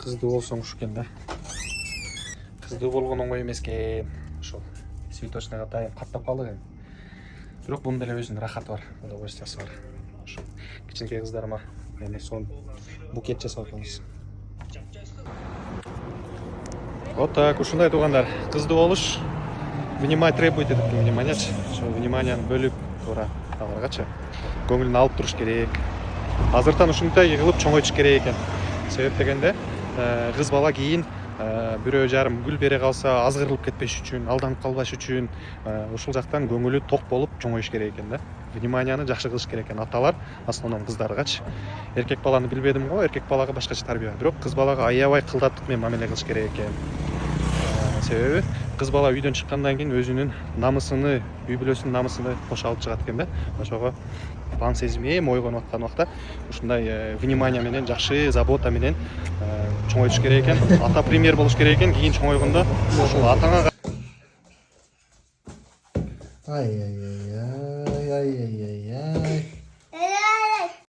Кыздуу болсоң ушу экен да. Кыздуу болгон оңой эмес экен. Ошол цветочныйга дайым каттап калдык эми. Бирок бунун деле өзүнүн рахаты бар, удовольствиясы бар. Ошо кичинекей кыздарыма эми сонун букет жасап атабыз. Вот так, ушундай туугандар. Кыздуу болуш внимание требует этип вниманиячы. Ошо вниманияны бөлүп туура аларгачы көңүлүн алып туруш керек. Азыртан ушундай кылып чоңойтуш керек экен. Себеп дегенде кыз бала кийин бирөө жарым гүл бере калса азгырылып кетпеш үчүн, алданып калбаш үчүн ушул жактан көңүлү ток болуп чоңоюш керек экен да. Вниманияны жакшы кылыш керек экен аталар, основном кыздаргачы. Эркек баланы билбедим го, эркек балага башкача тарбия. Бирок кыз балага аябай кылдаттык менен мамиле кылыш керек экен. Себеби кыз бала үйдөн чыккандан кийин өзүнүн намысыны, үй бүлөсүнүн намысыны кошо алып чыгат экен да. Ошого план сезими эми ойгонуп аткан убакта ушундай внимание менен, жакшы забота менен чоңойтуш керек экен. Ата пример болуш керек экен, кийин чоңойгондо ушул атаңа Ай.